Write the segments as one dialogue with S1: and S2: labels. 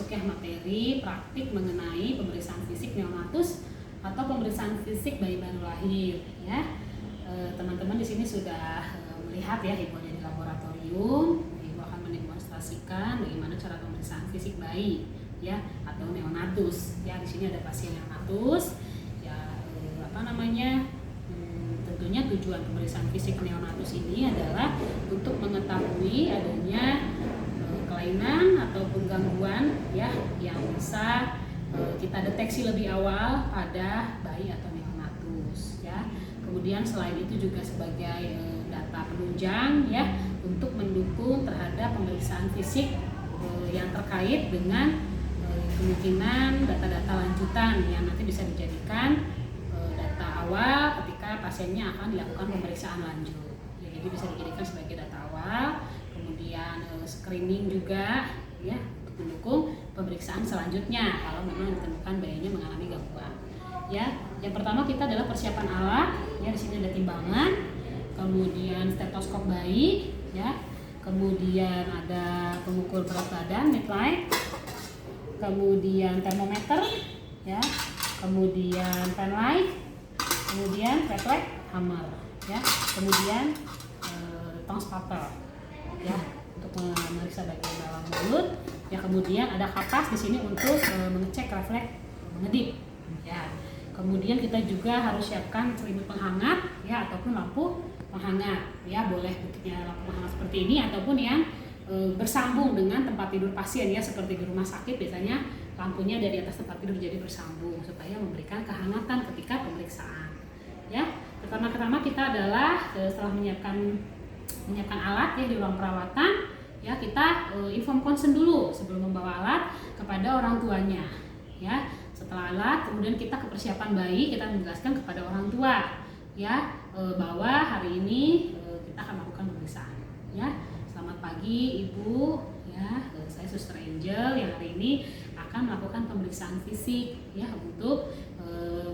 S1: masuk ya materi praktik mengenai pemeriksaan fisik neonatus atau pemeriksaan fisik bayi baru lahir ya. Teman-teman di sini sudah melihat ya, Ibu ada di laboratorium. Ibu akan mendemonstrasikan bagaimana cara pemeriksaan fisik bayi ya atau neonatus ya. Di sini ada pasien neonatus ya, tentunya tujuan pemeriksaan fisik neonatus ini adalah untuk mengetahui adanya kelainan ataupun gangguan ya yang bisa kita deteksi lebih awal pada bayi atau neonatus ya. Kemudian selain itu juga sebagai data penunjang ya untuk mendukung terhadap pemeriksaan fisik yang terkait dengan kemungkinan data-data lanjutan yang nanti bisa dijadikan data awal ketika pasiennya akan dilakukan pemeriksaan lanjut ya. Jadi bisa dijadikan sebagai data awal, kemudian screening juga ya untuk mendukung pemeriksaan selanjutnya kalau memang ditemukan bayinya mengalami gangguan ya. Yang pertama kita adalah persiapan alat ya. Di sini ada timbangan, kemudian stetoskop bayi ya, kemudian ada pengukur berat badan midline, kemudian termometer ya, kemudian pen light, kemudian refleks hammer ya, kemudian tong spatter ya untuk memeriksa bagian dalam mulut ya. Kemudian ada kapas di sini untuk mengecek refleks mengedip ya. Kemudian kita juga harus siapkan selimut penghangat ya ataupun lampu penghangat ya. Boleh bentuknya lampu penghangat seperti ini ataupun yang bersambung dengan tempat tidur pasien ya, seperti di rumah sakit biasanya lampunya dari atas tempat tidur jadi bersambung supaya memberikan kehangatan ketika pemeriksaan ya. Pertama-tama kita adalah setelah menyiapkan alat ya di ruang perawatan ya, kita inform consent dulu sebelum membawa alat kepada orang tuanya ya. Setelah alat kemudian kita ke persiapan bayi, kita menjelaskan kepada orang tua ya bahwa hari ini kita akan melakukan pemeriksaan ya. Selamat pagi Ibu ya, saya Suster Angel yang hari ini akan melakukan pemeriksaan fisik ya untuk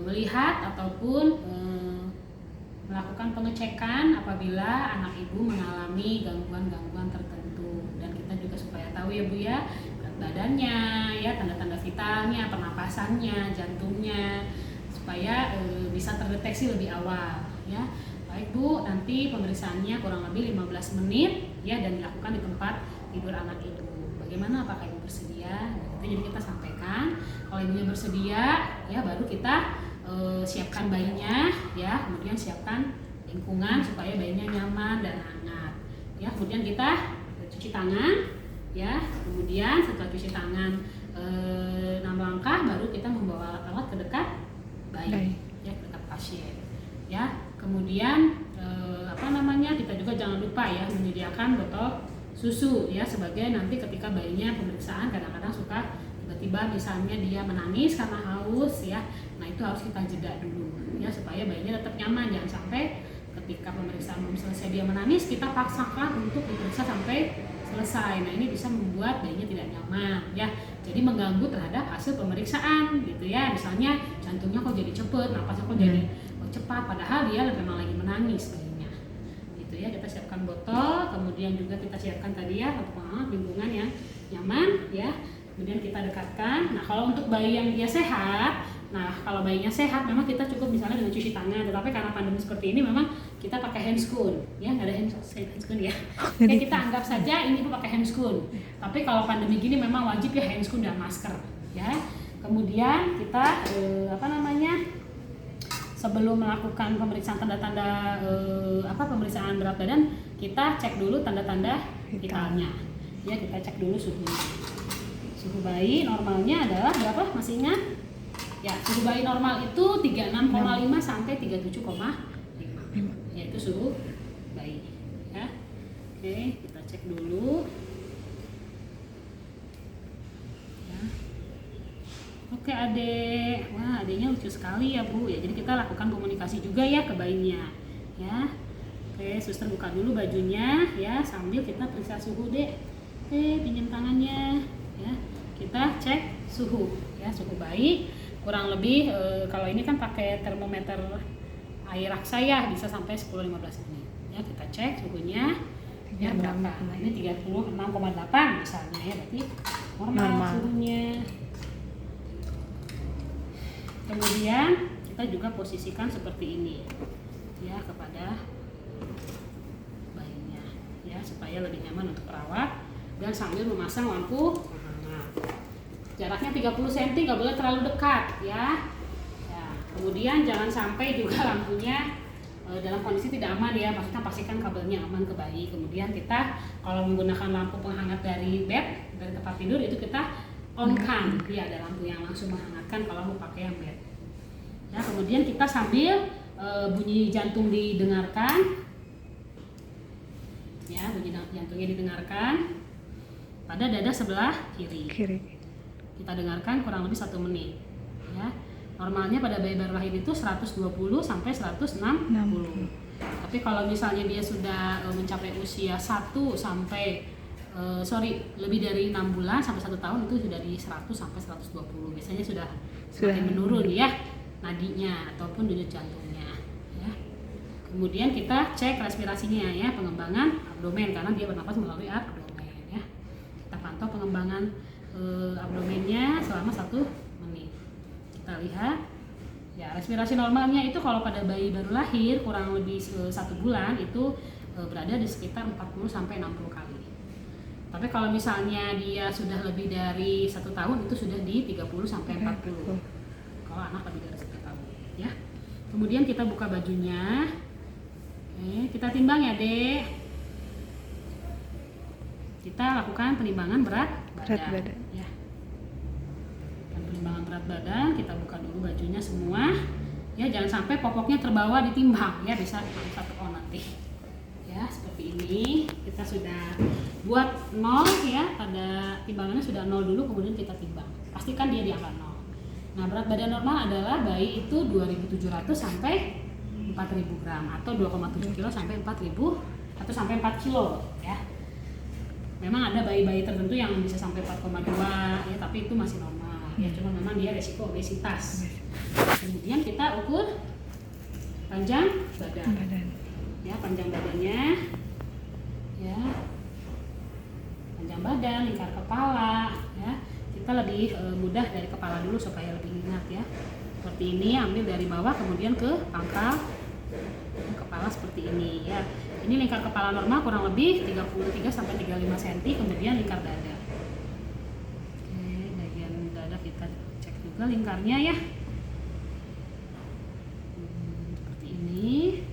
S1: melihat ataupun melakukan pengecekan apabila anak ibu mengalami gangguan-gangguan tertentu, dan kita juga supaya tahu ya Bu ya berat badannya ya, tanda-tanda vitalnya, pernapasannya, jantungnya, supaya bisa terdeteksi lebih awal ya. Baik Bu, nanti pemeriksaannya kurang lebih 15 menit ya dan dilakukan di tempat tidur anak ibu. Bagaimana, apakah ibu bersedia? Jadi kita sampaikan kalau ibunya bersedia ya baru kita siapkan bayinya ya, kemudian siapkan lingkungan supaya bayinya nyaman dan hangat ya. Kemudian kita cuci tangan ya, kemudian setelah cuci tangan 6 langkah baru kita membawa alat-alat ke dekat bayi ya, ke dekat pasien ya. Kemudian kita juga jangan lupa ya menyediakan botol susu ya, sebagai nanti ketika bayinya pemeriksaan kadang-kadang suka tiba-tiba misalnya dia menangis karena haus ya. Nah itu harus kita jeda dulu ya supaya bayinya tetap nyaman. Jangan sampai ketika pemeriksaan belum selesai dia menangis, kita paksakan untuk diperiksa sampai selesai. Nah ini bisa membuat bayinya tidak nyaman ya. Jadi mengganggu terhadap hasil pemeriksaan gitu ya. Misalnya jantungnya kok jadi cepet, napasnya kok jadi cepat, padahal dia memang lagi menangis bayinya. Gitu ya, kita siapkan botol, kemudian juga kita siapkan tadi ya untuk lingkungan yang nyaman ya. Kemudian kita dekatkan. Nah kalau untuk bayi yang dia sehat, kalau bayinya sehat memang kita cukup misalnya dengan cuci tangan. Tetapi karena pandemi seperti ini memang kita pakai handscoon ya, nggak ada handscoon ya. Oke, kita anggap saja ini Ibu pakai handscoon. Tapi kalau pandemi gini memang wajib ya handscoon dan masker ya. Kemudian kita sebelum melakukan pemeriksaan tanda-tanda pemeriksaan berat badan, kita cek dulu tanda-tanda vitalnya ya. Kita cek dulu suhunya. Suhu bayi normalnya adalah berapa? Masih ingat? Ya, suhu bayi normal itu 36,5 sampai 37,5. Yaitu suhu bayi. Ya. Oke, kita cek dulu. Ya. Oke, Adek. Wah, adeknya lucu sekali ya, Bu. Ya, jadi kita lakukan komunikasi juga ya ke bayinya. Ya. Oke, suster buka dulu bajunya ya sambil kita periksa suhu, Dek. Oke, pinjam tangannya. Ya, kita cek suhu ya, suhu bayi kurang lebih kalau ini kan pakai termometer air raksa ya, bisa sampai 10-15 menit ya. Kita cek suhunya ya berapa. Nah, ini 36,8 misalnya ya, berarti normal suhunya. Kemudian kita juga posisikan seperti ini ya kepada bayinya ya, supaya lebih nyaman untuk perawat, dan sambil memasang lampu penghangat. Jaraknya 30 cm, nggak boleh terlalu dekat ya. Kemudian jangan sampai juga lampunya dalam kondisi tidak aman ya, maksudnya pastikan kabelnya aman ke bayi. Kemudian kita kalau menggunakan lampu penghangat dari bed, dari tempat tidur, itu kita on-kan ya, ada lampu yang langsung menghangatkan kalau mau pakai yang bed ya. Kemudian kita sambil bunyi jantung didengarkan ya, bunyi jantungnya didengarkan pada dada sebelah kiri. Kita dengarkan kurang lebih 1 menit ya. Normalnya pada bayi baru lahir itu 120 sampai 160. Tapi kalau misalnya dia sudah mencapai usia 1 sampai lebih dari 6 bulan sampai 1 tahun, itu sudah di 100 sampai 120. Biasanya sudah semakin menurun ya nadinya ataupun denyut jantungnya ya. Kemudian kita cek respirasinya ya, pengembangan abdomen, karena dia bernapas melalui abdomen ya. Kita pantau pengembangan abdomennya selama 1 menit. Kita lihat ya, respirasi normalnya itu kalau pada bayi baru lahir kurang lebih 1 bulan itu berada di sekitar 40 sampai 60 kali. Tapi kalau misalnya dia sudah lebih dari 1 tahun itu sudah di 30 sampai 40. Kalau anak lebih dari 1 tahun ya. Kemudian kita buka bajunya. Oke, kita timbang ya, Dek. Kita lakukan penimbangan berat badan. Ya. Penimbangan berat badan, kita buka dulu bajunya semua ya, jangan sampai popoknya terbawa ditimbang ya, bisa on nanti ya. Seperti ini kita sudah buat 0 ya, pada timbangannya sudah 0 dulu, kemudian kita timbang, pastikan dia di angka 0. Nah, berat badan normal adalah bayi itu 2.700 sampai 4.000 gram atau 2,7 kilo sampai 4.000 atau sampai 4 kilo ya. Memang ada bayi-bayi tertentu yang bisa sampai 4,2 ya, tapi itu masih normal ya, cuma memang dia resiko obesitas. Kemudian kita ukur panjang badan ya, panjang badannya ya, panjang badan, lingkar kepala ya. Kita lebih mudah dari kepala dulu supaya lebih ingat ya. Seperti ini, ambil dari bawah kemudian ke pangkal kepala seperti ini ya. Ini lingkar kepala normal kurang lebih 33 sampai 35 cm, kemudian lingkar dada. Oke, bagian dada kita cek juga lingkarnya ya. Seperti ini.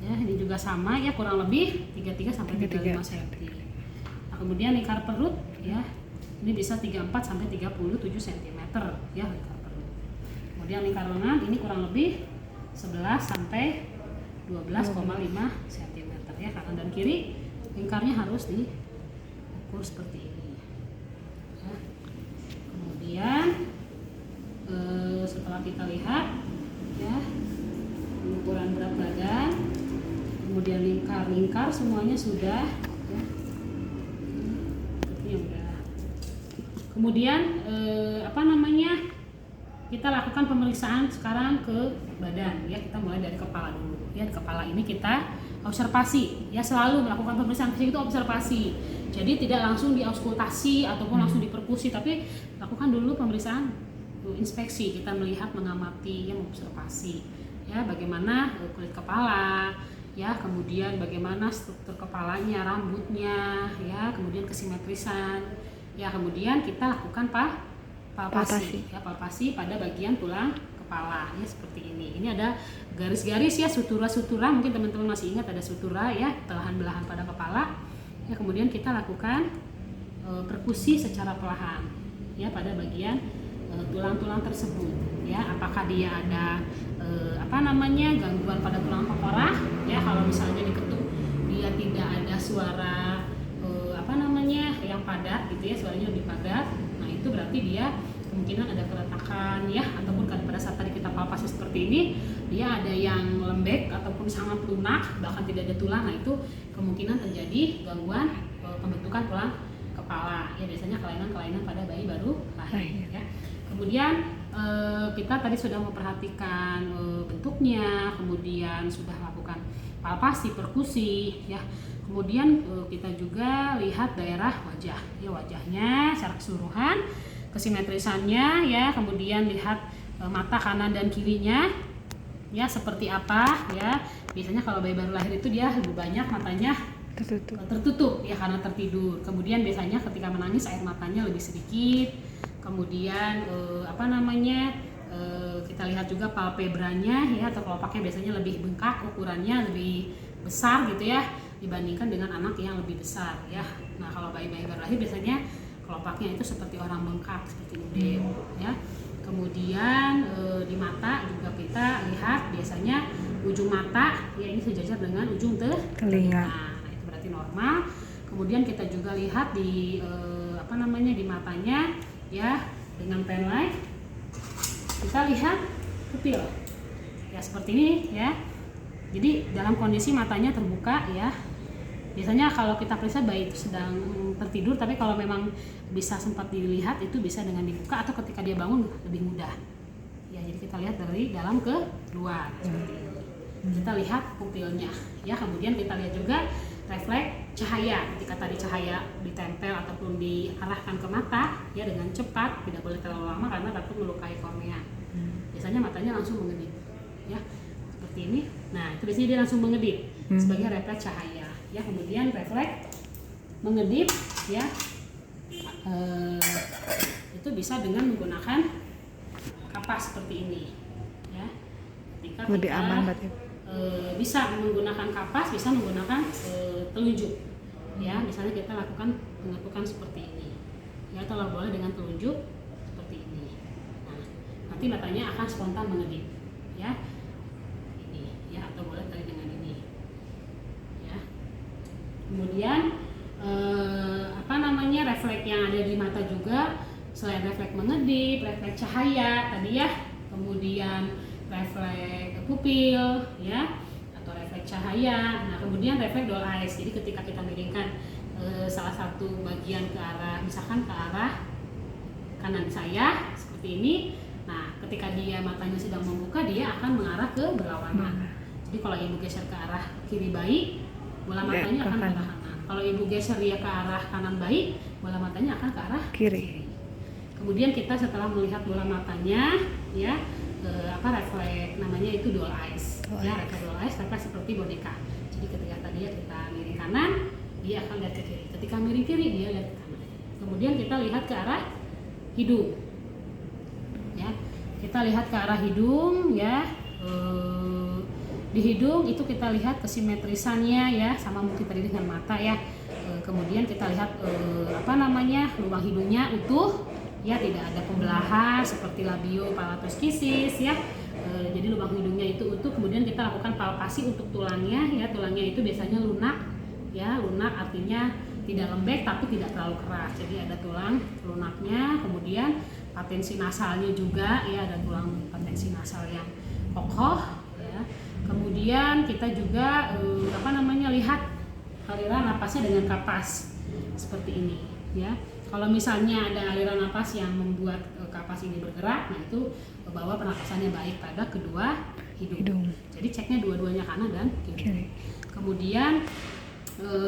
S1: Ya, ini juga sama ya, kurang lebih 33 sampai 35 cm. Nah, kemudian lingkar perut ya. Ini bisa 34 sampai 37 cm ya lingkar perut. Kemudian lingkar lengan ini kurang lebih 11 sampai 12,5 cm ya, kanan dan kiri lingkarnya harus diukur seperti ini ya. Kemudian setelah kita lihat ya ukuran berat badan, kemudian lingkar semuanya sudah ya. Seperti yang udah. Kemudian kita lakukan pemeriksaan sekarang ke badan ya. Kita mulai dari kepala dulu ya. Di kepala ini kita observasi ya, selalu melakukan pemeriksaan fisik itu observasi. Jadi tidak langsung diauskultasi ataupun langsung diperkusi, tapi lakukan dulu pemeriksaan inspeksi. Kita melihat, mengamati ya, mengobservasi ya, bagaimana kulit kepala ya, kemudian bagaimana struktur kepalanya, rambutnya ya, kemudian kesimetrisan ya. Kemudian kita lakukan palpasi pada bagian tulang kepala ya, seperti ini. Ini ada garis-garis ya, sutura-sutura, mungkin teman-teman masih ingat ada sutura ya, belahan-belahan pada kepala ya. Kemudian kita lakukan perkusi secara perlahan ya pada bagian tulang-tulang tersebut ya. Apakah dia ada gangguan pada tulang tengkorak ya. Kalau misalnya diketuk dia tidak ada suara yang padat gitu ya, suaranya lebih padat, nah itu berarti dia kemungkinan ada keretakan ya, ataupun pada saat tadi kita palpasi seperti ini dia ada yang lembek ataupun sangat lunak, bahkan tidak ada tulang. Nah itu kemungkinan terjadi gangguan pembentukan tulang kepala ya, biasanya kelainan pada bayi baru lahir ya. Kemudian kita tadi sudah memperhatikan bentuknya, kemudian sudah lakukan palpasi, perkusi, ya. Kemudian kita juga lihat daerah wajah, ya, wajahnya secara keseluruhan, kesimetrisannya, ya. Kemudian lihat mata kanan dan kirinya, ya, seperti apa, ya. Biasanya kalau bayi baru lahir itu dia lebih banyak matanya tertutup, ya, karena tertidur. Kemudian biasanya ketika menangis air matanya lebih sedikit. Kemudian kita lihat juga palpebranya, ya, atau kelopaknya biasanya lebih bengkak, ukurannya lebih besar gitu ya dibandingkan dengan anak yang lebih besar, ya. Nah, kalau bayi-bayi baru lahir biasanya kelopaknya itu seperti orang bengkak, seperti model, ya. Kemudian di mata juga kita lihat biasanya ujung mata, ya, ini sejajar dengan ujung telinga. Nah, itu berarti normal. Kemudian kita juga lihat di di matanya, ya, dengan pen light kita lihat pupil, ya, seperti ini, ya. Jadi dalam kondisi matanya terbuka, ya. Biasanya kalau kita periksa bayi itu sedang tertidur, tapi kalau memang bisa sempat dilihat itu bisa dengan dibuka atau ketika dia bangun lebih mudah, ya. Jadi kita lihat dari dalam ke luar seperti ini. Kita lihat pupilnya, ya. Kemudian kita lihat juga refleks cahaya. Ketika tadi cahaya ditempel ataupun diarahkan ke mata, ya, dengan cepat, tidak boleh terlalu lama karena takut melukai kornea. Biasanya matanya langsung mengedip, ya, seperti ini. Nah, itu biasanya dia langsung mengedip sebagai refleks cahaya, ya. Kemudian refleks mengedip, ya, itu bisa dengan menggunakan kapas seperti ini, ya. Ketika
S2: lebih
S1: kita
S2: aman berarti.
S1: Bisa menggunakan kapas, bisa menggunakan telunjuk, ya. Misalnya kita lakukan pengetukan seperti ini, ya, atau boleh dengan telunjuk seperti ini. Nah, nanti matanya akan spontan mengedip, ya, ini, ya, atau boleh tadi dengan ini, ya. Kemudian refleks yang ada di mata juga selain refleks mengedip, refleks cahaya tadi, ya, kemudian refleks pupil, ya, atau refleks cahaya. Nah, kemudian refleks doll eyes. Jadi ketika kita miringkan salah satu bagian ke arah, misalkan ke arah kanan saya seperti ini. Nah, ketika dia matanya sedang membuka, dia akan mengarah ke berlawanan. Jadi kalau ibu geser ke arah kiri bayi, bola matanya akan ke arah kanan. Kalau ibu geser dia ke arah kanan bayi, bola matanya akan ke arah kiri. Kemudian kita setelah melihat bola matanya, ya, refleks namanya itu doll eyes, ya, refleks doll eyes, refleks seperti boneka. Jadi ketika tadi kita miring kanan, dia akan lihat ke kiri. Ketika miring kiri, dia lihat ke kanan. Kemudian kita lihat ke arah hidung, ya, kita lihat ke arah hidung, ya. Di hidung itu kita lihat kesimetrisannya, ya, sama mungkin tadi dengan mata, ya. Kemudian kita lihat lubang hidungnya utuh, ya, tidak ada pembelahan seperti labio, palatus, kisis, ya. Jadi lubang hidungnya itu utuh. Kemudian kita lakukan palpasi untuk tulangnya, ya. Tulangnya itu biasanya lunak, ya. Lunak artinya tidak lembek tapi tidak terlalu keras. Jadi ada tulang lunaknya. Kemudian patensi nasalnya juga, ya, ada tulang patensi nasal yang kokoh, ya. Kemudian kita juga lihat aliran napasnya dengan kapas seperti ini, ya. Kalau misalnya ada aliran napas yang membuat kapas ini bergerak, nah itu bahwa pernapasannya baik pada kedua hidung. Jadi ceknya dua-duanya kanan dan kiri. Kemudian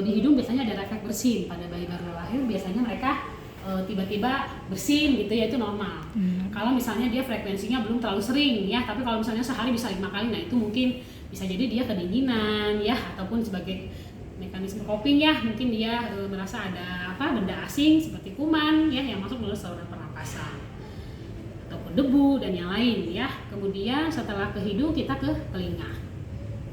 S1: di hidung biasanya ada refleks bersin. Pada bayi baru lahir biasanya mereka tiba-tiba bersin gitu, ya, itu normal. Kalau misalnya dia frekuensinya belum terlalu sering, ya, tapi kalau misalnya sehari bisa 5 kali, nah itu mungkin bisa jadi dia kedinginan, ya, ataupun sebagai mekanisme coping, ya, mungkin dia merasa ada benda asing seperti kuman, ya, yang masuk melalui saluran pernapasan ataupun debu dan yang lain, ya. Kemudian setelah ke hidung kita ke telinga,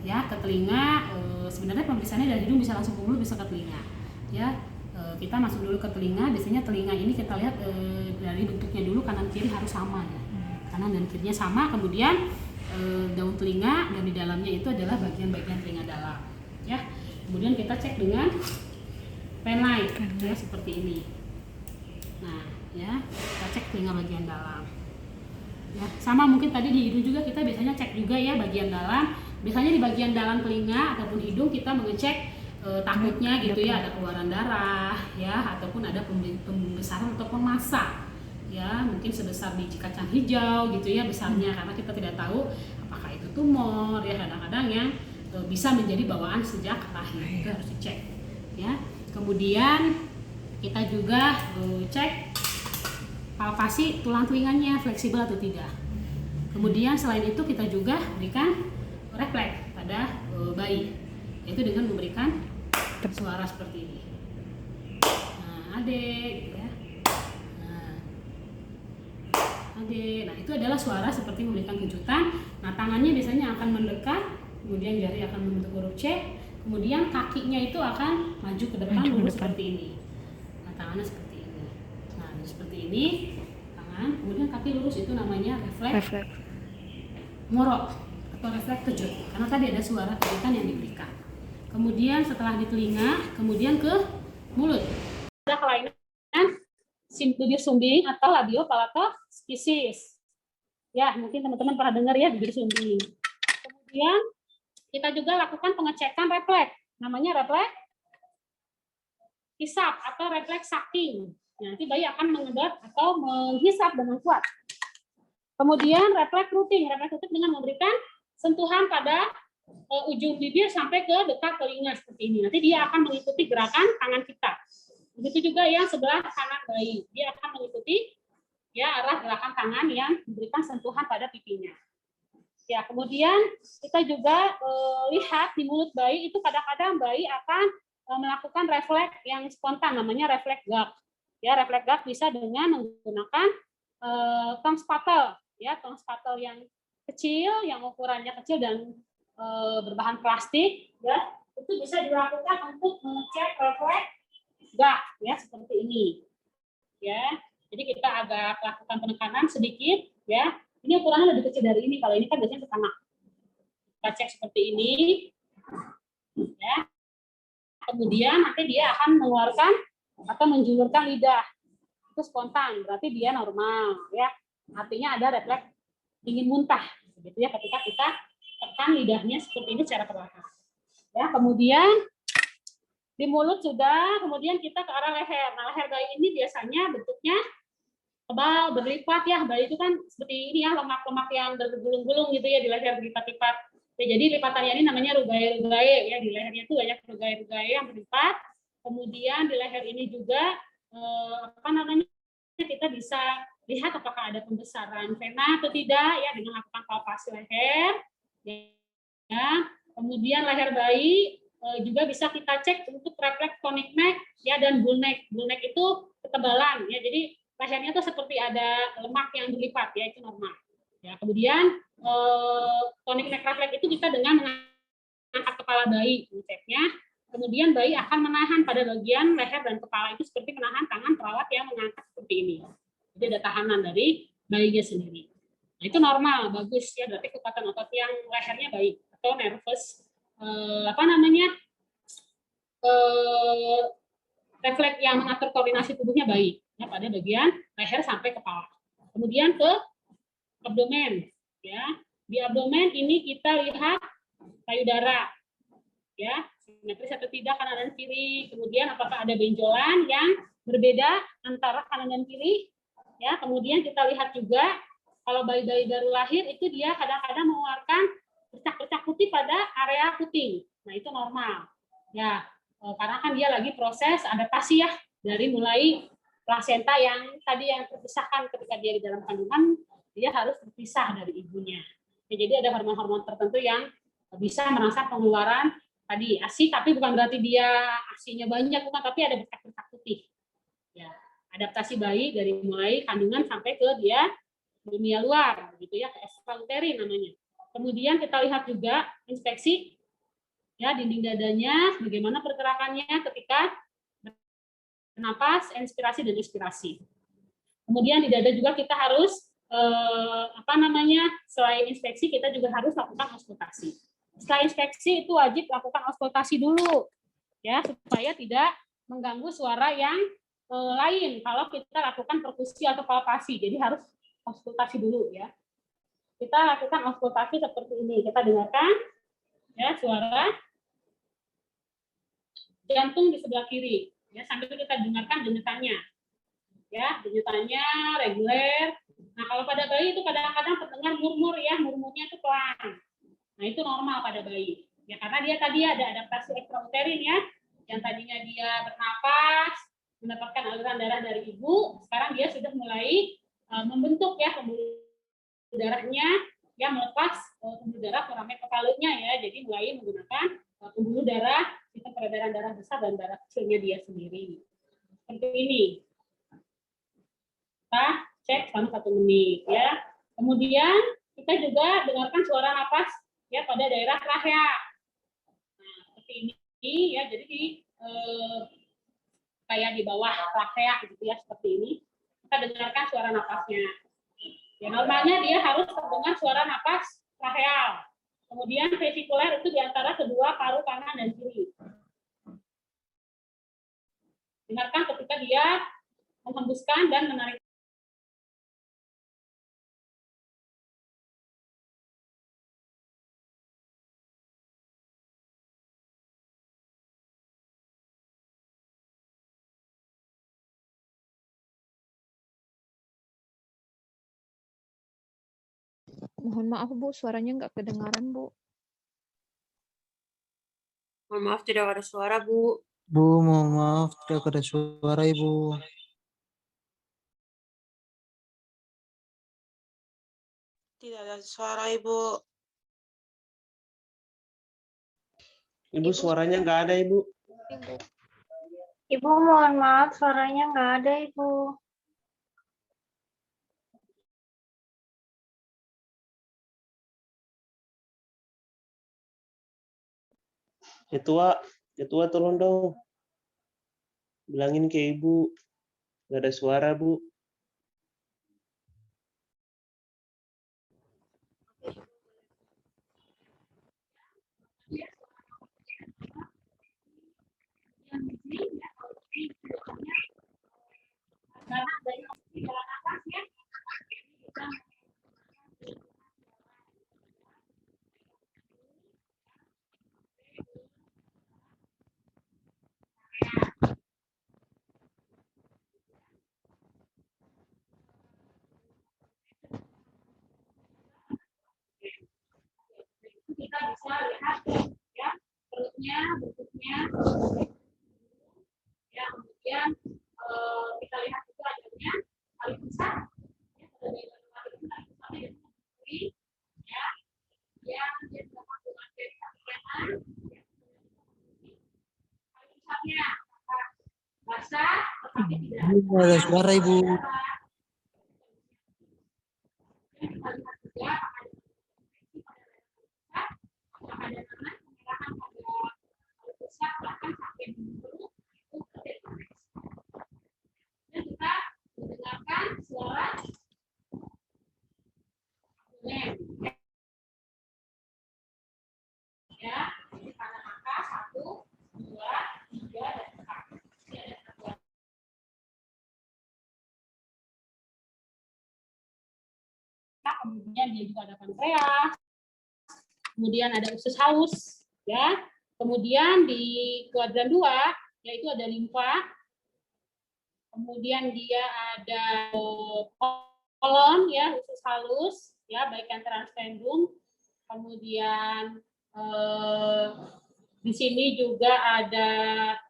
S1: ya. Ke telinga sebenarnya pemeriksaannya dari hidung bisa langsung ke mulut, bisa ke telinga, ya. Kita masuk dulu ke telinga. Biasanya telinga ini kita lihat dari bentuknya dulu, kanan kiri harus sama, ya. Kanan dan kirinya sama. Kemudian daun telinga, dan di dalamnya itu adalah bagian-bagian telinga dalam, ya. Kemudian kita cek dengan pen light, ya, seperti ini. Nah, ya, kita cek telinga bagian dalam, ya. Sama mungkin tadi di hidung juga kita biasanya cek juga, ya, bagian dalam. Biasanya di bagian dalam telinga ataupun hidung kita mengecek takutnya gitu, ya, ada keluaran darah, ya, ataupun ada pembesaran ataupun massa, ya mungkin sebesar biji kacang hijau gitu ya besarnya, karena kita tidak tahu apakah itu tumor ya, kadang-kadang yang bisa menjadi bawaan sejak lahir, itu harus dicek ya. Kemudian kita juga cek palpasi tulang telinganya fleksibel atau tidak. Kemudian selain itu kita juga berikan refleks pada bayi, yaitu dengan memberikan suara seperti ini. Nah, adek ya. Nah, itu adalah suara seperti memberikan kejutan. Nah, tangannya biasanya akan mendekat, kemudian jari akan membentuk huruf C, kemudian kakinya itu akan maju ke depan lurus seperti ini. Nah, tangannya seperti ini. Nah, seperti ini tangan, kemudian kaki lurus, itu namanya refleks moro atau refleks kejut, karena tadi ada suara kejutan yang diberikan. Kemudian setelah di telinga, kemudian ke mulut. Ada kelainan bibir sumbing atau labiopalatoskisis. Ya, mungkin teman-teman pernah dengar ya bibir sumbing. Kemudian kita juga lakukan pengecekan refleks, namanya refleks hisap atau refleks sucking. Nanti bayi akan mengedot atau menghisap dengan kuat. Kemudian refleks rooting dengan memberikan sentuhan pada ujung bibir sampai ke dekat telinga seperti ini. Nanti dia akan mengikuti gerakan tangan kita. Begitu juga yang sebelah kanan bayi, dia akan mengikuti ya arah gerakan tangan yang memberikan sentuhan pada pipinya. Ya, kemudian kita juga lihat di mulut bayi itu kadang-kadang bayi akan melakukan refleks yang spontan, namanya refleks gag. Ya, refleks gag bisa dengan menggunakan tong spatel, ya, tong spatel yang kecil, yang ukurannya kecil dan berbahan plastik, ya, itu bisa dilakukan untuk mengecek refleks gag, ya, seperti ini, ya. Jadi kita agak lakukan penekanan sedikit, ya. Ini ukurannya lebih kecil dari ini, kalau ini kan biasanya setengah. Kita cek seperti ini, ya. Kemudian nanti dia akan mengeluarkan atau menjulurkan lidah, itu spontan, berarti dia normal, ya. Artinya ada refleks ingin muntah, gitu ya, ketika kita tekan lidahnya seperti ini secara perlahan. Ya, kemudian di mulut sudah, kemudian kita ke arah leher. Nah, leher bayi ini biasanya bentuknya tebal, berlipat ya. Bayi itu kan seperti ini ya, lemak-lemak yang bergulung-gulung gitu ya di leher, berlipat-lipat. Ya, jadi lipatannya ini namanya rugae-rugae ya. Di lehernya itu banyak rugae-rugae yang berlipat. Kemudian di leher ini juga kita bisa lihat apakah ada pembesaran vena atau tidak ya dengan melakukan palpasi leher. Ya. Kemudian leher bayi juga bisa kita cek untuk refleks tonic neck ya dan bull neck. Bull neck itu ketebalan ya. Jadi lehernya tuh seperti ada lemak yang berlipat ya, itu normal. Ya, kemudian tonic neck refleks itu kita dengan mengangkat kepala bayi ceknya. Kemudian bayi akan menahan pada bagian leher dan kepala itu seperti menahan tangan perawat yang mengangkat seperti ini. Jadi ada tahanan dari bayinya sendiri. Nah, itu normal, bagus ya, berarti kekuatan otot yang lehernya baik atau nervous refleks yang mengatur koordinasi tubuhnya baik ya pada bagian leher sampai kepala. Kemudian ke abdomen ya. Di abdomen ini kita lihat payudara ya, simetris atau tidak kanan dan kiri. Kemudian apakah ada benjolan yang berbeda antara kanan dan kiri ya. Kemudian kita lihat juga kalau bayi-bayi baru lahir itu dia kadang-kadang mengeluarkan bercak-bercak putih pada area puting. Nah, itu normal. Ya, karena kan dia lagi proses adaptasi ya, dari mulai plasenta yang tadi yang terpisahkan ketika dia di dalam kandungan, dia harus terpisah dari ibunya. Ya, jadi ada hormon-hormon tertentu yang bisa merangsang pengeluaran tadi ASI, tapi bukan berarti dia ASI-nya banyak, bukan, tapi ada bercak-bercak putih. Ya, adaptasi bayi dari mulai kandungan sampai ke dia dunia luar, gitu ya, ke extrauterin namanya. Kemudian kita lihat juga inspeksi ya dinding dadanya, bagaimana pergerakannya ketika bernapas, inspirasi dan ekspirasi. Kemudian di dada juga kita harus selain inspeksi kita juga harus lakukan auskultasi. Setelah inspeksi itu wajib lakukan auskultasi dulu ya supaya tidak mengganggu suara yang lain kalau kita lakukan perkusi atau palpasi. Jadi harus auskultasi dulu ya. Kita lakukan auskultasi seperti ini. Kita dengarkan ya suara jantung di sebelah kiri ya sambil kita dengarkan denyutannya. ya, denyutannya reguler. Nah, kalau pada bayi itu kadang-kadang terdengar murmur ya, murmurnya itu pelan. Nah, itu normal pada bayi. Ya, karena dia tadi ada adaptasi ekstrauterin ya, yang tadinya dia bernapas, mendapatkan aliran darah dari ibu, sekarang dia sudah mulai membentuk ya pembuluh darahnya, ya melepas pembuluh darah foramen ya, jadi mulai menggunakan pembuluh darah, sistem peredaran darah besar dan darah kecilnya dia sendiri. Seperti ini. Kita cek selama 1 menit ya. Kemudian kita juga dengarkan suara napas ya pada daerah trachea. Nah, seperti ini ya, jadi kayak di bawah trachea gitu ya, seperti ini. Kita dengarkan suara napasnya. Ya, normalnya dia harus terdengar suara napas tracheal. Kemudian vesikuler itu di antara kedua paru kanan dan kiri. Dengarkan ketika dia menghembuskan dan menarik.
S2: Mohon maaf Bu, suaranya nggak kedengaran Bu.
S3: Mohon maaf tidak ada suara, Bu.
S4: Bu, mohon maaf tidak ada suara Ibu.
S3: Tidak ada suara, Ibu.
S5: Ibu suaranya nggak ada, Ibu.
S6: Ibu mohon maaf suaranya nggak ada Ibu.
S5: Ketua tolong dong. Bilangin ke Ibu. Nggak ada suara, Bu.
S1: Kita bisa lihat ya perutnya, bentuknya, ya kemudian kita lihat itu adanya kali pusat, ya yang dia terdapat dengan dari kanan, kali pusatnya basah tetapi tidak
S4: Nggak ada suara Ibu.
S1: kita lihat juga ada nama pemerahan pada pusat bahkan sampai dulu itu terdeteksi. Dan kita mendengarkan suara abdomen. Ya, pada angka 1, 2, 3, dan 4. Nah, kemudian dia juga ada pankreas. Kemudian ada usus halus, ya. Kemudian di kuadran 2 yaitu ada limfa. Kemudian dia ada kolon ya, usus halus ya, baik yang transfendum. Kemudian di sini juga ada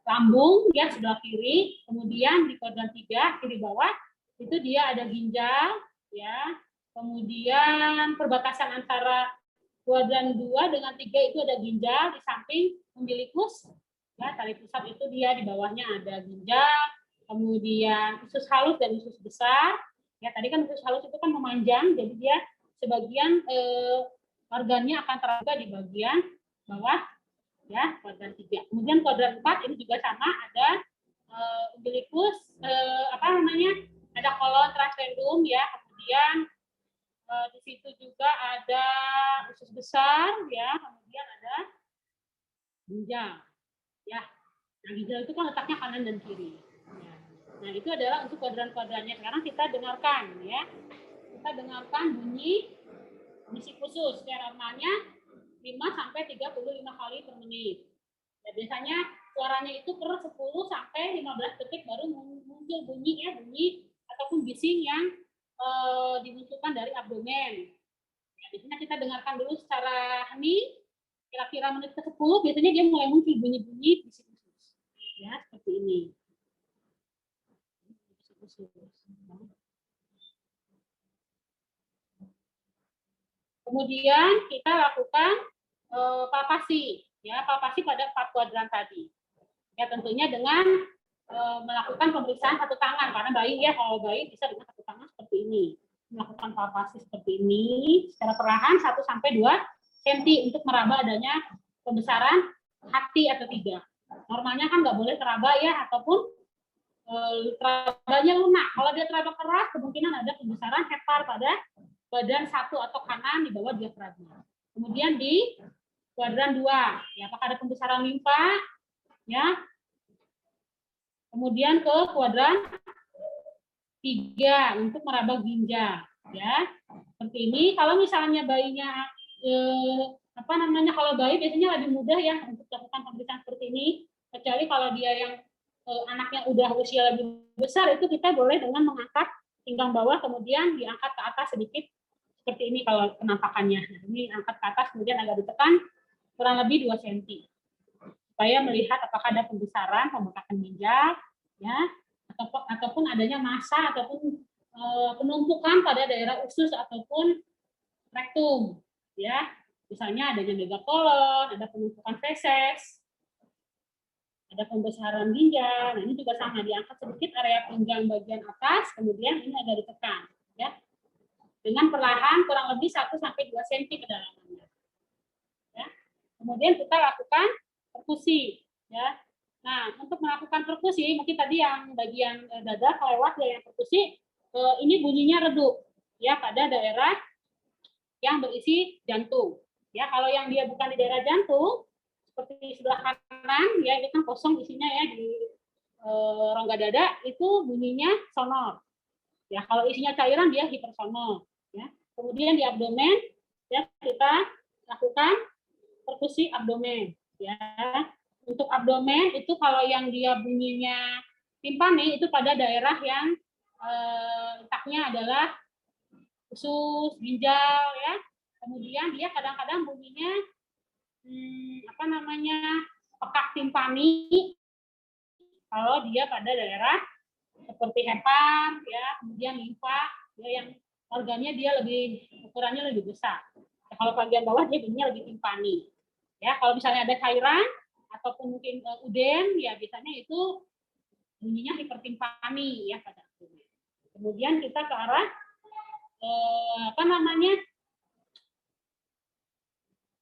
S1: lambung ya sebelah kiri. Kemudian di kuadran 3 kiri bawah itu dia ada ginjal ya. Kemudian perbatasan antara kuadran 2 dengan 3 itu ada ginjal, di samping umbilikus ya, tali pusat itu dia di bawahnya ada ginjal. Kemudian usus halus dan usus besar. Ya, tadi kan usus halus itu kan memanjang, jadi dia sebagian organnya akan terbuka di bagian bawah ya, kuadran 3. Kemudian kuadran 4 ini juga sama, ada umbilikus ada kolon transfendum ya, kemudian di situ juga ada usus besar ya, kemudian ada ginjal ya. Nah, ginjal itu kan letaknya kanan dan kiri. Ya. Nah, itu adalah untuk kuadran-kuadrannya. Sekarang kita dengarkan ya. Kita dengarkan bunyi misi khusus. Secara normalnya 5 sampai 35 kali per menit. Ya, biasanya suaranya itu per 10 sampai 15 detik baru muncul bunyi ya, bunyi ataupun bising yang dimunculkan dari abdomen. Ya, biasanya kita dengarkan dulu secara hening, kira-kira menit ke-10 biasanya dia mulai muncul bunyi-bunyi bising usus. Ya, seperti ini. Kemudian kita lakukan palpasi, ya palpasi pada 4 kuadran tadi. Ya tentunya dengan melakukan pemeriksaan satu tangan, karena bayi ya kalau bayi bisa dengan satu tangan seperti ini. Melakukan palpasi seperti ini secara perlahan 1 sampai 2 cm untuk meraba adanya pembesaran hati atau tidak. Normalnya kan nggak boleh teraba ya, ataupun terabanya lunak. Kalau dia teraba keras, kemungkinan ada pembesaran hepar pada badan satu atau kanan di bawah diafragma. Kemudian di kuadran 2, ya apakah ada pembesaran limfa, ya. Kemudian ke kuadran 3 untuk meraba ginjal, ya. Seperti ini. Kalau misalnya bayinya kalau bayi biasanya lebih mudah ya untuk melakukan pemeriksaan seperti ini, kecuali kalau dia yang anaknya udah usia lebih besar, itu kita boleh dengan mengangkat pinggang bawah kemudian diangkat ke atas sedikit seperti ini kalau penampakannya. Nah, ini angkat ke atas kemudian agak ditekan kurang lebih 2 cm supaya melihat apakah ada pembesaran, pembengkakan ginjal, ya, ataupun adanya massa ataupun penumpukan pada daerah usus ataupun rektum, ya. Misalnya adanya megakolon, ada penumpukan feses, ada pembesaran ginjal. Nah, ini juga sama, diangkat sedikit area pinggang bagian atas, kemudian ini agak ditekan, ya. Dengan perlahan kurang lebih 1 sampai 2 cm kedalamannya. Ya. Kemudian kita lakukan perkusi, ya. Nah, untuk melakukan perkusi, mungkin tadi yang bagian dada kelewat ya yang perkusi, ini bunyinya redup, ya pada daerah yang berisi jantung. Ya, kalau yang dia bukan di daerah jantung, seperti sebelah kanan, ya itu kan kosong isinya ya di rongga dada, itu bunyinya sonor. Ya, kalau isinya cairan dia hipersonor. Ya. Kemudian di abdomen, ya kita lakukan perkusi abdomen. Ya. Untuk abdomen itu kalau yang dia bunyinya timpani itu pada daerah yang letaknya adalah usus, ginjal, ya. Kemudian dia kadang-kadang bunyinya pekak timpani kalau dia pada daerah seperti hepar, ya, kemudian limfa, ya, yang organnya dia ukurannya lebih besar. Ya, kalau bagian bawah dia bunyinya lebih timpani. Ya, kalau misalnya ada cairan ataupun mungkin uden, ya biasanya itu bunyinya hipertimpani ya pada abdomen. Kemudian kita ke arah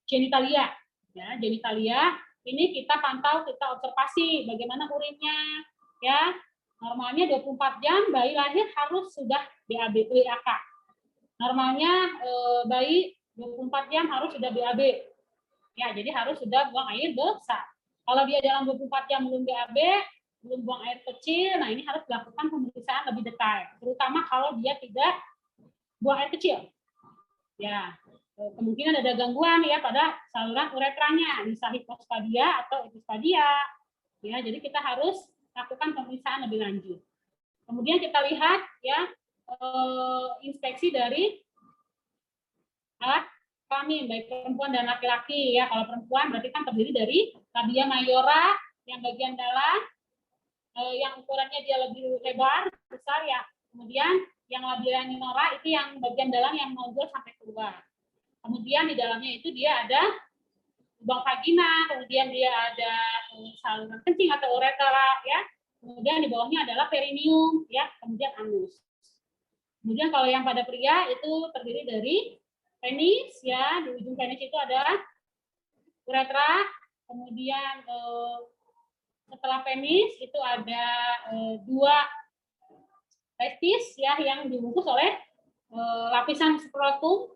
S1: genitalia. Ya, genitalia ini kita pantau, kita observasi bagaimana urinnya, ya. Normalnya 24 jam bayi lahir harus sudah BAB, WAK. Normalnya bayi 24 jam harus sudah BAB. Ya, jadi harus sudah buang air besar. Kalau dia dalam 24 jam belum BAB, belum buang air kecil, nah ini harus dilakukan pemeriksaan lebih detail. Terutama kalau dia tidak buang air kecil. Ya, kemungkinan ada gangguan ya pada saluran uretranya, bisa hipospadia atau epispadia. Ya, jadi kita harus lakukan pemeriksaan lebih lanjut. Kemudian kita lihat ya inspeksi dari alat kelamin baik perempuan dan laki-laki ya. Kalau perempuan berarti kan terdiri dari labia mayora yang bagian dalam yang ukurannya dia lebih lebar besar ya. Kemudian yang labia minora itu yang bagian dalam yang menonjol sampai keluar. Kemudian di dalamnya itu dia ada lubang vagina, kemudian dia ada saluran kencing atau uretra ya. Kemudian di bawahnya adalah perineum ya, kemudian anus. Kemudian kalau yang pada pria itu terdiri dari penis ya, di ujung penis itu ada uretra, kemudian setelah penis itu ada 2 testis ya yang dibungkus oleh lapisan skrotum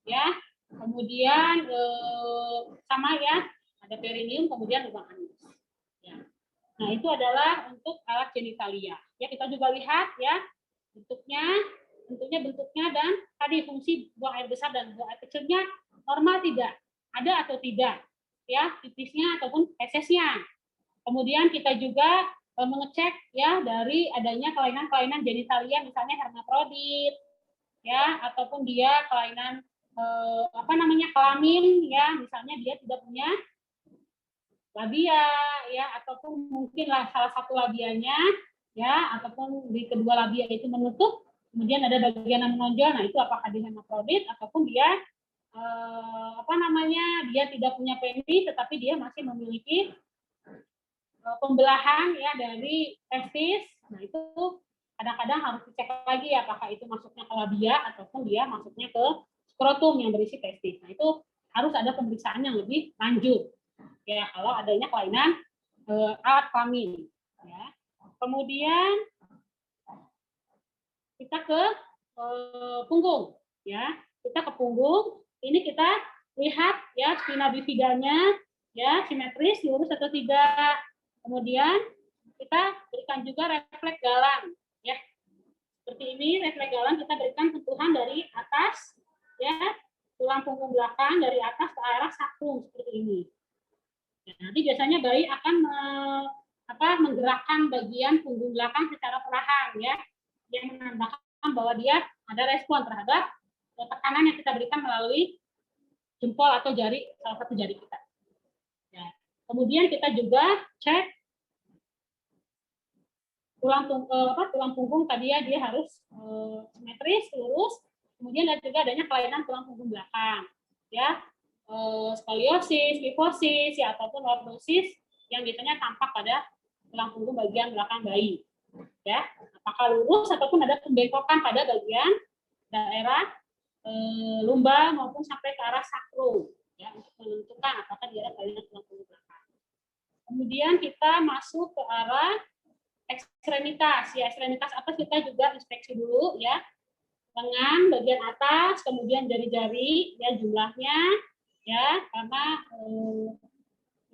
S1: ya. Kemudian sama ya, ada perineum kemudian lubang anus. Ya. Nah, itu adalah untuk alat genitalia. Ya, kita juga lihat ya bentuknya, tentunya bentuknya dan tadi fungsi buang air besar dan buang air kecilnya normal tidak, ada atau tidak, ya, pipisnya ataupun fesesnya. Kemudian kita juga mengecek ya dari adanya kelainan-kelainan genitalia, misalnya hermafrodit, ya, ataupun dia kelainan kelamin, ya, misalnya dia tidak punya labia, ya, ataupun mungkin salah satu labianya, ya, ataupun di kedua labia itu menutup, kemudian ada bagian yang menonjol, nah itu apakah dia hermafrodit ataupun dia dia tidak punya penis tetapi dia masih memiliki pembelahan ya dari testis. Nah itu kadang-kadang harus dicek lagi apakah itu masuknya ke labia ataupun dia masuknya ke skrotum yang berisi testis. Nah itu harus ada pemeriksaan yang lebih lanjut ya kalau adanya kelainan alat kelamin. Ya. Kemudian kita ke punggung, ya kita ke punggung. Ini kita lihat ya spina bifidanya ya simetris, lurus atau tidak. Kemudian kita berikan juga refleks galang, ya seperti ini refleks galang kita berikan sentuhan dari atas, ya tulang punggung belakang dari atas ke arah sakrum seperti ini. Ya, nanti biasanya bayi akan menggerakkan bagian punggung belakang secara perlahan, ya yang menandakan bahwa dia ada respon terhadap tekanan yang kita berikan melalui jempol atau jari, salah satu jari kita. Ya. Kemudian kita juga cek tulang punggung tadi ya dia harus simetris, lurus. Kemudian ada juga adanya kelainan tulang punggung belakang, ya skoliosis, kifosis, ya ataupun lordosis yang biasanya tampak pada tulang punggung bagian belakang bayi. Ya, apakah lurus ataupun ada pembengkokan pada bagian daerah lumbar maupun sampai ke arah sakrum ya untuk menentukan apakah dia ada kelainan tulang punggung belakang. Kemudian kita masuk ke arah ekstremitas. Ya, ekstremitas atas kita juga inspeksi dulu ya. Lengan bagian atas, kemudian jari-jari ya jumlahnya ya karena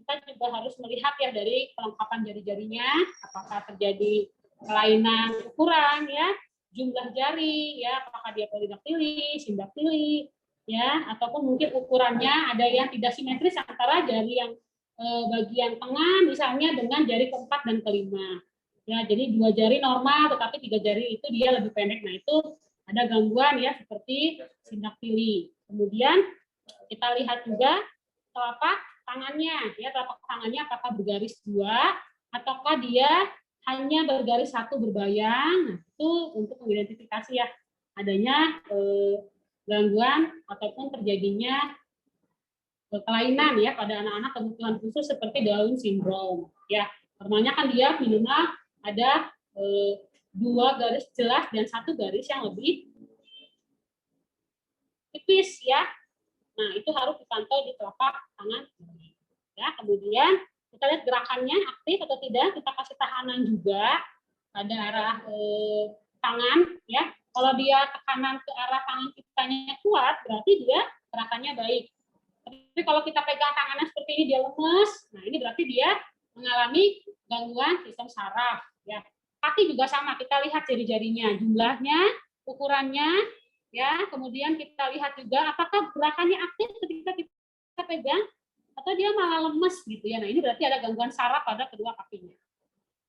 S1: kita juga harus melihat ya dari kelengkapan jari-jarinya apakah terjadi kelainan ukuran ya, jumlah jari ya, apakah dia polidaktili, sindaktili ya, ataupun mungkin ukurannya ada yang tidak simetris antara jari yang bagian tengah misalnya dengan jari keempat dan kelima. Ya, jadi 2 jari normal tetapi 3 jari itu dia lebih pendek. Nah, itu ada gangguan ya seperti sindaktili. Kemudian kita lihat juga telapak tangannya ya, telapak tangannya apakah bergaris 2 ataukah dia hanya bergaris 1 berbayang. Nah, itu untuk mengidentifikasi ya adanya gangguan ataupun terjadinya kelainan ya pada anak-anak kebutuhan khusus seperti Down syndrome. Ya, normalnya kan dia minimal ada 2 garis jelas dan 1 garis yang lebih tipis ya. Nah, itu harus dipantau di telapak tangan. Ya, kemudian kita lihat gerakannya aktif atau tidak, kita kasih tahanan juga pada arah tangan ya. Kalau dia tekanan ke arah tangan kitanya kuat, berarti dia gerakannya baik. Tapi kalau kita pegang tangannya seperti ini dia lemes, nah ini berarti dia mengalami gangguan sistem saraf ya. Kaki juga sama, kita lihat jari-jarinya, jumlahnya, ukurannya ya. Kemudian kita lihat juga apakah gerakannya aktif ketika kita pegang atau dia malah lemes gitu ya. Nah, ini berarti ada gangguan saraf pada kedua kakinya.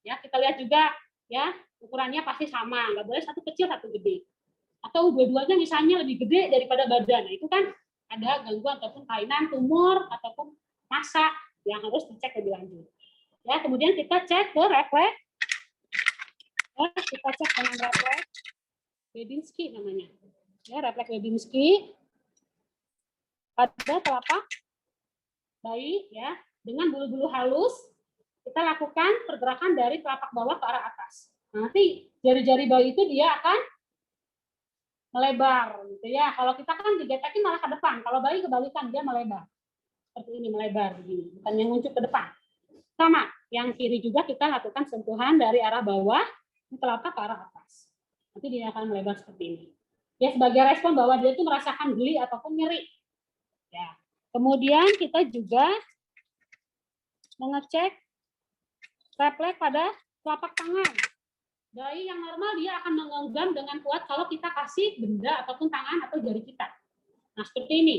S1: Ya, kita lihat juga ya, ukurannya pasti sama, nggak boleh satu kecil satu gede. Atau dua-duanya misalnya lebih gede daripada badan. Nah, itu kan ada gangguan ataupun kelainan tumor ataupun massa yang harus dicek lebih lanjut. Ya, kemudian kita cek ke refleks. Ya, kita cek dengan refleks Babinski namanya. Ya, refleks Babinski pada telapak bayi ya, dengan bulu-bulu halus kita lakukan pergerakan dari telapak bawah ke arah atas. Nanti jari-jari bayi itu dia akan melebar gitu ya. Kalau kita kan digetakin malah ke depan, kalau bayi kebalikan dia melebar. Seperti ini melebar begini, bukan yang muncul ke depan. Sama, yang kiri juga kita lakukan sentuhan dari arah bawah ke telapak ke arah atas. Nanti dia akan melebar seperti ini. Ya sebagai respon bahwa dia itu merasakan geli ataupun nyeri. Ya. Kemudian kita juga mengecek refleks pada telapak tangan. Bayi yang normal dia akan menggenggam dengan kuat kalau kita kasih benda ataupun tangan atau jari kita. Nah seperti ini,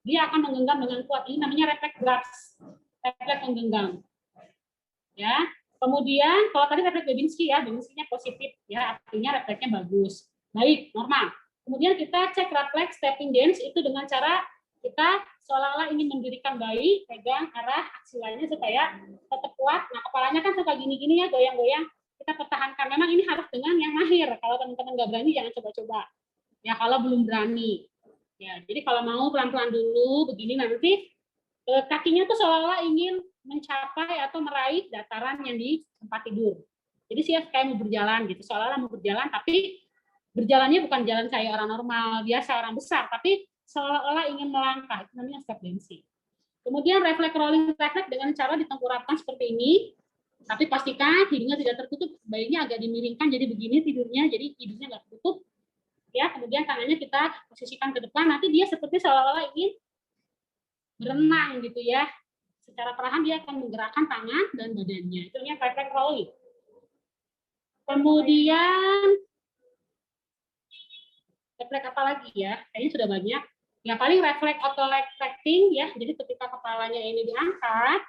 S1: dia akan menggenggam dengan kuat. Ini namanya refleks grasp, refleks menggenggam. Ya, Kemudian kalau tadi refleks Babinski ya, Babinskinya positif ya, artinya refleksnya bagus. Baik, normal. Kemudian kita cek refleks stepping dance itu dengan cara kita seolah-olah ingin mendirikan bayi, pegang arah aksilanya supaya tetap kuat. Nah, kepalanya kan suka gini-gini ya, goyang-goyang. Kita pertahankan. Memang ini harus dengan yang mahir. Kalau teman-teman nggak berani, jangan coba-coba. Ya, kalau belum berani. Ya, jadi kalau mau pelan-pelan dulu, begini nanti kakinya tuh seolah-olah ingin mencapai atau meraih dataran yang di tempat tidur. Jadi sih kayak mau berjalan gitu, seolah-olah mau berjalan, tapi berjalannya bukan jalan kayak orang normal, biasa orang besar, tapi seolah-olah ingin melangkah. Itu namanya step dancing. Kemudian refleks rolling refleks dengan cara ditengkurapkan seperti ini, tapi pastikan hidungnya tidak tertutup, bayinya agak dimiringkan, jadi begini tidurnya, jadi hidungnya nggak tertutup. Ya, kemudian tangannya kita posisikan ke depan, nanti dia seperti seolah-olah ingin berenang gitu ya. Secara perlahan dia akan menggerakkan tangan dan badannya. Itu namanya refleks rolling. Kemudian refleks apa lagi ya? Kayaknya sudah banyak. Ya paling refleks auto-retracting ya. Jadi ketika kepalanya ini diangkat,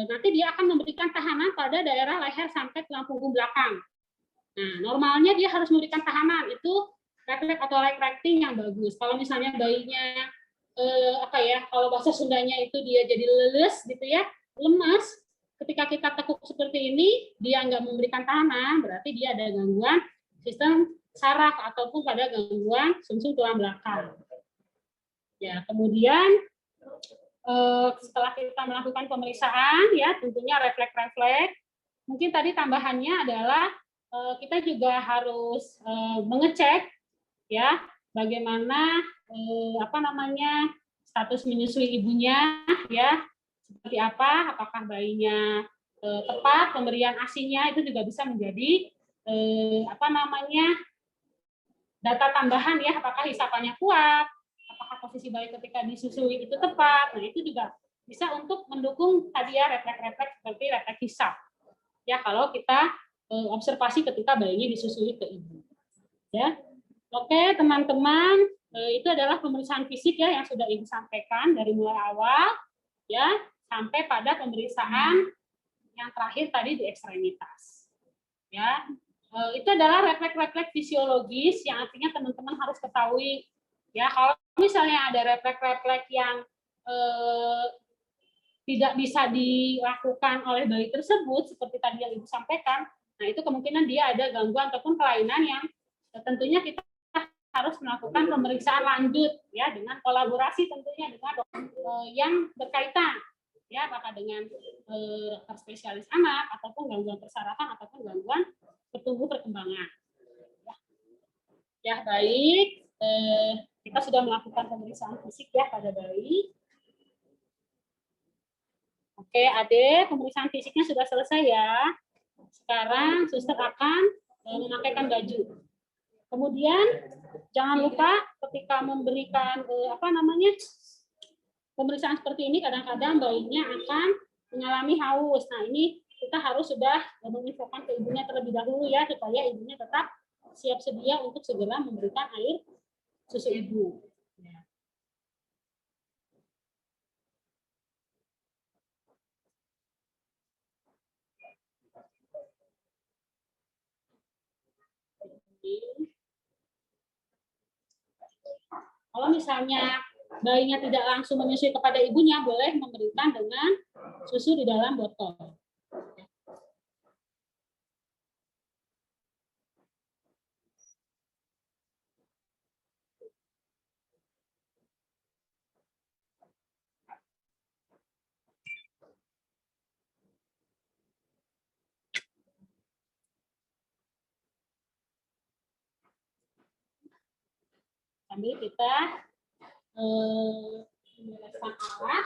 S1: nanti dia akan memberikan tahanan pada daerah leher sampai tulang punggung belakang. Nah, normalnya dia harus memberikan tahanan. Itu refleks auto-retracting yang bagus. Kalau misalnya bayinya kalau bahasa Sundanya itu dia jadi leles gitu ya, lemas, ketika kita tekuk seperti ini, dia nggak memberikan tahanan, berarti dia ada gangguan sistem saraf ataupun pada gangguan sumsum tulang belakang. Ya, kemudian setelah kita melakukan pemeriksaan, ya tentunya refleks-refleks, mungkin tadi tambahannya adalah kita juga harus mengecek, ya, bagaimana status menyusui ibunya ya, seperti apa, apakah bayinya tepat pemberian ASI-nya, itu juga bisa menjadi data tambahan ya, apakah hisapannya kuat, apakah posisi bayi ketika disusui itu tepat. Nah, itu juga bisa untuk mendukung tadi ya refleks-refleks seperti refleks hisap. Ya, kalau kita observasi ketika bayinya disusui ke ibu. Ya. Oke, teman-teman, itu adalah pemeriksaan fisik ya yang sudah Ibu sampaikan dari mulai awal ya sampai pada pemeriksaan yang terakhir tadi di ekstremitas. Ya. Itu adalah refleks-refleks fisiologis yang artinya teman-teman harus ketahui ya, kalau misalnya ada refleks-refleks yang tidak bisa dilakukan oleh bayi tersebut seperti tadi yang Ibu sampaikan, nah itu kemungkinan dia ada gangguan ataupun kelainan yang tentunya kita harus melakukan pemeriksaan lanjut ya dengan kolaborasi tentunya dengan dokter yang berkaitan ya, apakah dengan dokter spesialis anak ataupun gangguan persarafan ataupun gangguan pertumbuh perkembangan. Ya baik, kita sudah melakukan pemeriksaan fisik ya pada bayi. Oke, Ade, pemeriksaan fisiknya sudah selesai ya. Sekarang suster akan memakaikan baju. Kemudian jangan lupa ketika memberikan pemeriksaan seperti ini, kadang-kadang bayinya akan mengalami haus. Nah, ini kita harus sudah menginfokan ke ibunya terlebih dahulu ya, supaya ibunya tetap siap sedia untuk segera memberikan air susu ibu. Ya. Kalau misalnya bayinya tidak langsung menyusui kepada ibunya, boleh memberikan dengan susu di dalam botol. Sambil kita membereskan alat.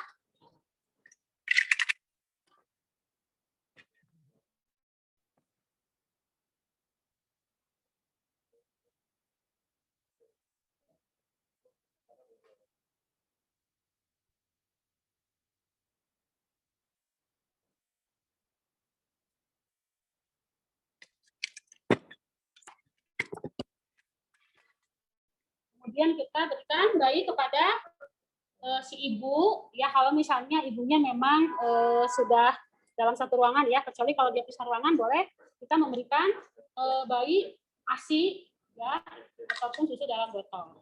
S1: Kemudian kita berikan bayi kepada si ibu ya, kalau misalnya ibunya memang sudah dalam satu ruangan ya, kecuali kalau dia pisah ruangan boleh kita memberikan bayi ASI ya ataupun susu dalam botol.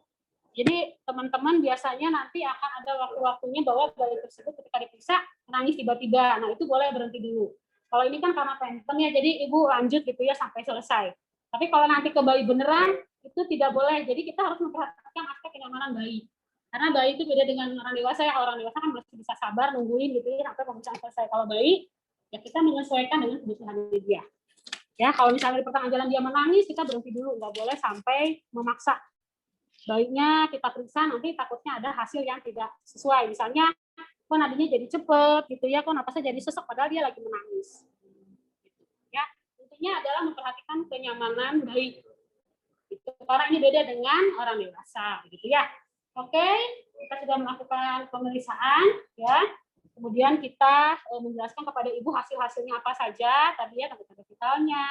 S1: Jadi teman-teman biasanya nanti akan ada waktu-waktunya bahwa bayi tersebut ketika diperiksa menangis tiba-tiba. Nah, itu boleh berhenti dulu. Kalau ini kan karena penten ya, jadi ibu lanjut gitu ya sampai selesai. Tapi kalau nanti ke bayi beneran itu tidak boleh. Jadi kita harus memperhatikan aspek kenyamanan bayi. Karena bayi itu beda dengan orang dewasa ya. Orang dewasa kan masih bisa sabar nungguin gitu ya sampai pemeriksaan selesai. Kalau bayi ya kita menyesuaikan dengan kebutuhan dia. Ya, kalau misalnya di pertengahan jalan dia menangis, kita berhenti dulu, nggak boleh sampai memaksa. Baiknya kita periksa, nanti takutnya ada hasil yang tidak sesuai. Misalnya, kok nadinya jadi cepet, gitu ya, kok napasnya jadi sesek, padahal dia lagi menangis. Ya, intinya adalah memperhatikan kenyamanan bayi. Itu. Karena ini beda dengan orang dewasa, gitu ya. Oke, kita sudah melakukan pemeriksaan, ya. Kemudian kita menjelaskan kepada ibu hasil-hasilnya apa saja, tadi ya tanda-tanda vitalnya,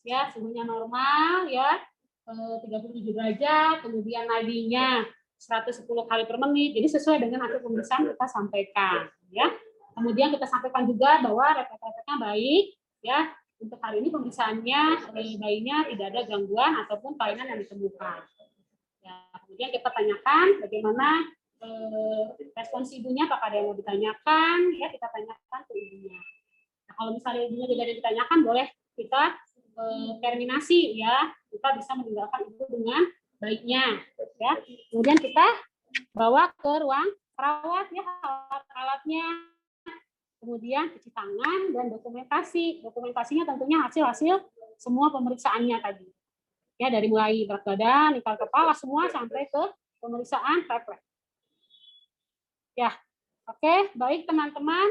S1: ya suhunya normal, ya 37 derajat, kemudian nadinya 110 kali per menit, jadi sesuai dengan hasil pemeriksaan kita sampaikan, ya. Kemudian kita sampaikan juga bahwa refleks-refleksnya baik, ya. Untuk hari ini pemeriksaannya bayinya tidak ada gangguan ataupun kelainan yang ditemukan. Ya, kemudian kita tanyakan bagaimana respons ibunya, apakah ada yang mau ditanyakan, ya kita tanyakan ke ibunya. Nah, kalau misalnya ibunya tidak ada ditanyakan, boleh kita terminasi ya, kita bisa meninggalkan ibu dengan baiknya. Ya, kemudian kita bawa ke ruang perawat ya, alat-alatnya, kemudian cuci tangan dan dokumentasi. Dokumentasinya tentunya hasil-hasil semua pemeriksaannya tadi. Ya, dari mulai berat badan, ikal kepala semua sampai ke pemeriksaan refleks. Ya, oke, baik teman-teman.